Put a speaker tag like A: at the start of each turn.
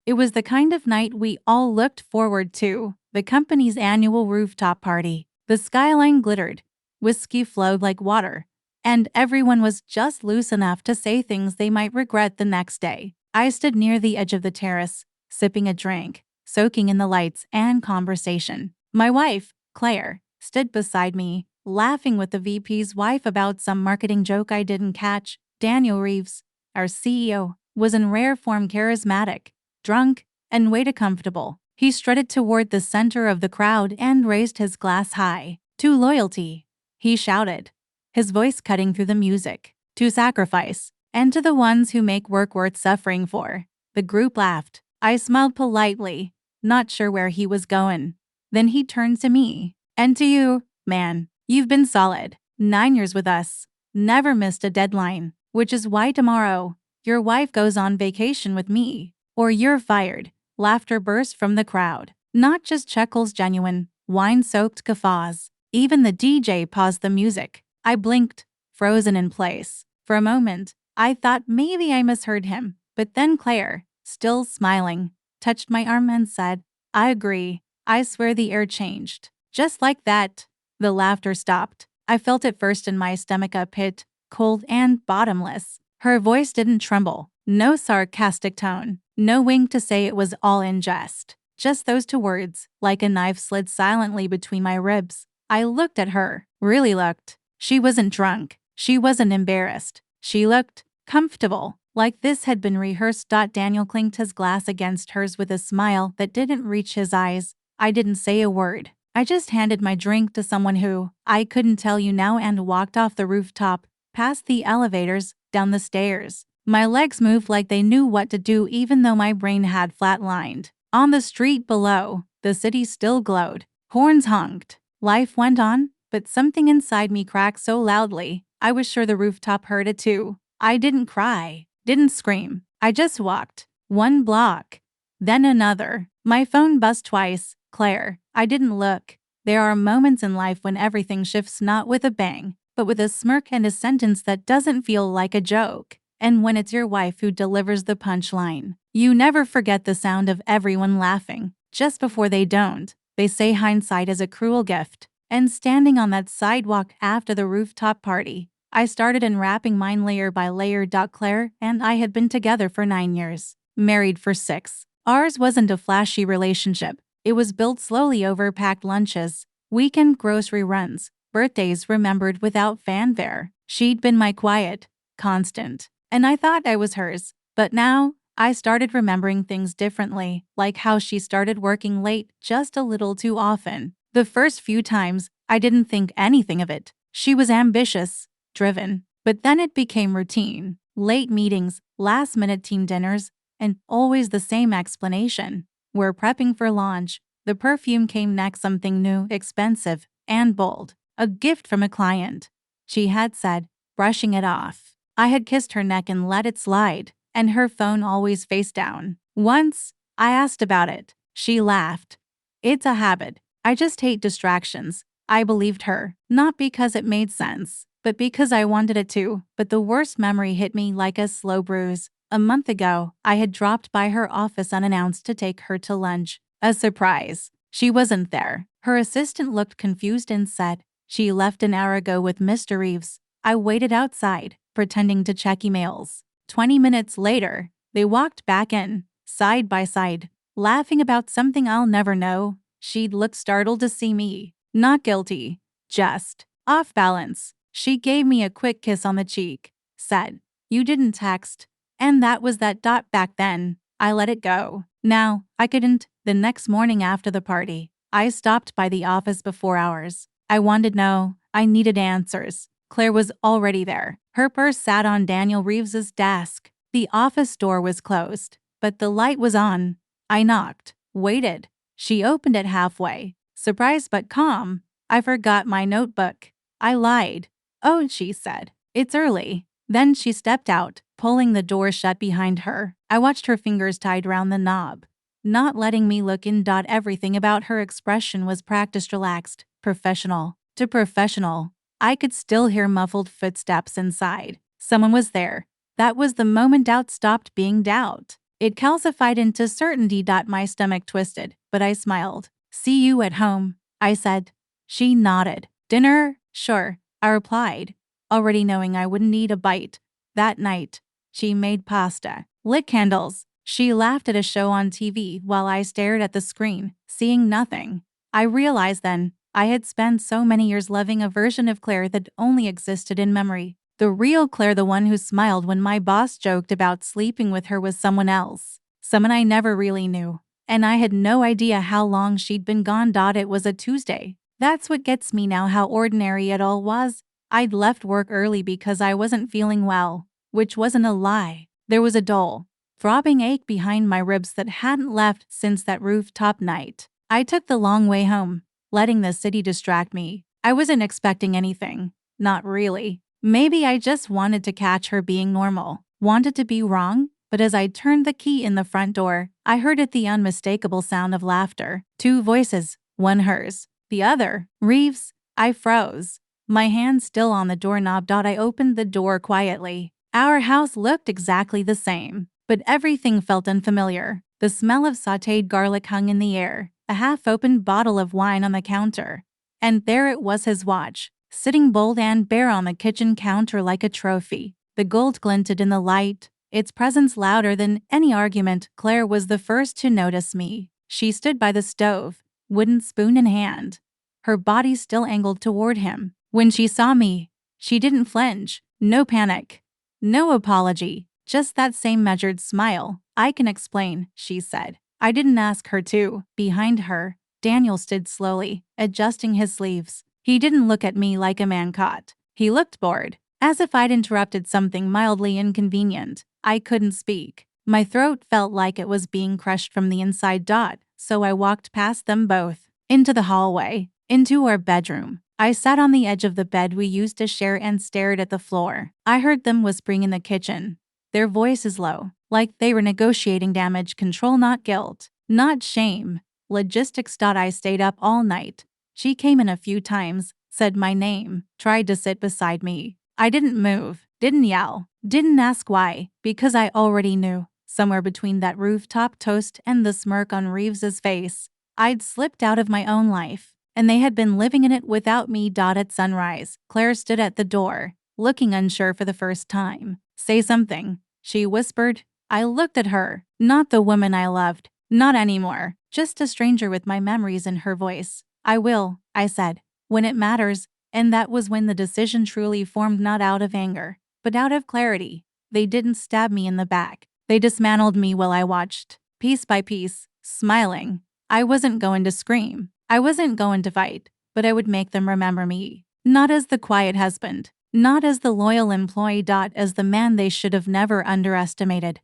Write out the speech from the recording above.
A: It was the kind of night we all looked forward to, the company's annual rooftop party. The skyline glittered, whiskey flowed like water, and everyone was just loose enough to say things they might regret the next day. I stood near the edge of the terrace, sipping a drink, soaking in the lights and conversation. My wife, Claire, stood beside me, laughing with the VP's wife about some marketing joke I didn't catch. Daniel Reeves, our CEO, was in rare form charismatic, drunk, and way too comfortable. He strutted toward the center of the crowd and raised his glass high. "To loyalty," he shouted, his voice cutting through the music. "To sacrifice, and to the ones who make work worth suffering for." The group laughed. I smiled politely, not sure where he was going. Then he turned to me. "And to you, man. You've been solid. 9 years with us. Never missed a deadline. Which is why tomorrow, your wife goes on vacation with me. Or you're fired." Laughter burst from the crowd. Not just chuckles, genuine, wine-soaked guffaws. Even the DJ paused the music. I blinked, frozen in place. For a moment, I thought maybe I misheard him. But then Claire, still smiling, touched my arm and said, "I agree." I swear the air changed. Just like that, the laughter stopped. I felt it first in my stomach, a pit, cold and bottomless. Her voice didn't tremble. No sarcastic tone. No wink to say it was all in jest. Just those two words, like a knife slid silently between my ribs. I looked at her. Really looked. She wasn't drunk. She wasn't embarrassed. She looked comfortable, like this had been rehearsed. Daniel clinked his glass against hers with a smile that didn't reach his eyes. I didn't say a word. I just handed my drink to someone who I couldn't tell you now and walked off the rooftop, past the elevators, down the stairs. My legs moved like they knew what to do even though my brain had flatlined. On the street below, the city still glowed. Horns honked. Life went on, but something inside me cracked so loudly, I was sure the rooftop heard it too. I didn't cry, didn't scream. I just walked. One block. Then another. My phone buzzed twice. "Claire." I didn't look. There are moments in life when everything shifts, not with a bang, but with a smirk and a sentence that doesn't feel like a joke. And when it's your wife who delivers the punchline, you never forget the sound of everyone laughing. Just before they don't. They say hindsight is a cruel gift. And standing on that sidewalk after the rooftop party, I started unwrapping mine layer by layer. Claire and I had been together for 9 years, married for 6. Ours wasn't a flashy relationship. It was built slowly over packed lunches, weekend grocery runs, birthdays remembered without fanfare. She'd been my quiet constant, and I thought I was hers. But now, I started remembering things differently, like how she started working late just a little too often. The first few times, I didn't think anything of it. She was ambitious, driven, but then it became routine. Late meetings, last-minute team dinners, and always the same explanation. "We're prepping for launch." The perfume came next, something new, expensive, and bold. A gift from a client, she had said, brushing it off. I had kissed her neck and let it slide, and her phone always face down. Once, I asked about it. She laughed. "It's a habit. I just hate distractions." I believed her, not because it made sense, but because I wanted it to. But the worst memory hit me like a slow bruise. A month ago, I had dropped by her office unannounced to take her to lunch. A surprise. She wasn't there. Her assistant looked confused and said, "She left an hour ago with Mr. Reeves." I waited outside, pretending to check emails. 20 minutes later, they walked back in, side by side, laughing about something I'll never know. She'd looked startled to see me. Not guilty. Just off balance. She gave me a quick kiss on the cheek. Said, "You didn't text." And that was that. Back then, I let it go. Now, I couldn't. The next morning after the party, I stopped by the office before hours. I wanted to know. I needed answers. Claire was already there. Her purse sat on Daniel Reeves's desk. The office door was closed, but the light was on. I knocked, waited. She opened it halfway. Surprised but calm. "I forgot my notebook." I lied. "Oh," she said. "It's early." Then she stepped out, pulling the door shut behind her. I watched her fingers tied around the knob, not letting me look in. Everything about her expression was practiced, relaxed, professional. To professional. I could still hear muffled footsteps inside. Someone was there. That was the moment doubt stopped being doubt. It calcified into certainty. My stomach twisted, but I smiled. See you at home, I said. She nodded. Dinner? Sure, I replied, already knowing I wouldn't eat a bite. That night, she made pasta, lit candles. She laughed at a show on TV while I stared at the screen, seeing nothing. I realized then I had spent so many years loving a version of Claire that only existed in memory. The real Claire, the one who smiled when my boss joked about sleeping with her, was someone else. Someone I never really knew. And I had no idea how long she'd been gone. It was a Tuesday. That's what gets me now, how ordinary it all was. I'd left work early because I wasn't feeling well, which wasn't a lie. There was a dull, throbbing ache behind my ribs that hadn't left since that rooftop night. I took the long way home, letting the city distract me. I wasn't expecting anything. Not really. Maybe I just wanted to catch her being normal. Wanted to be wrong? But as I turned the key in the front door, I heard it, the unmistakable sound of laughter. Two voices, one hers, the other Reeves. I froze, my hand still on the doorknob. I opened the door quietly. Our house looked exactly the same, but everything felt unfamiliar. The smell of sautéed garlic hung in the air, a half-opened bottle of wine on the counter. And there it was, his watch, sitting bold and bare on the kitchen counter like a trophy. The gold glinted in the light, its presence louder than any argument. Claire was the first to notice me. She stood by the stove, wooden spoon in hand, her body still angled toward him. When she saw me, she didn't flinch. No panic, no apology, just that same measured smile. I can explain, she said. I didn't ask her to. Behind her, Daniel stood slowly, adjusting his sleeves. He didn't look at me like a man caught. He looked bored, as if I'd interrupted something mildly inconvenient. I couldn't speak. My throat felt like it was being crushed from the inside. So I walked past them both, into the hallway, into our bedroom. I sat on the edge of the bed we used to share and stared at the floor. I heard them whispering in the kitchen, their voices low, like they were negotiating damage control, not guilt, not shame. Logistics. I stayed up all night. She came in a few times, said my name, tried to sit beside me. I didn't move, didn't yell, didn't ask why, because I already knew. Somewhere between that rooftop toast and the smirk on Reeves's face, I'd slipped out of my own life, and they had been living in it without me. At sunrise, Claire stood at the door, looking unsure for the first time. Say something, she whispered. I looked at her, not the woman I loved, not anymore, just a stranger with my memories in her voice. I will, I said, when it matters. And that was when the decision truly formed, not out of anger, but out of clarity. They didn't stab me in the back. They dismantled me while I watched, piece by piece, smiling. I wasn't going to scream. I wasn't going to fight, but I would make them remember me. Not as the quiet husband, not as the loyal employee. As the man they should have never underestimated.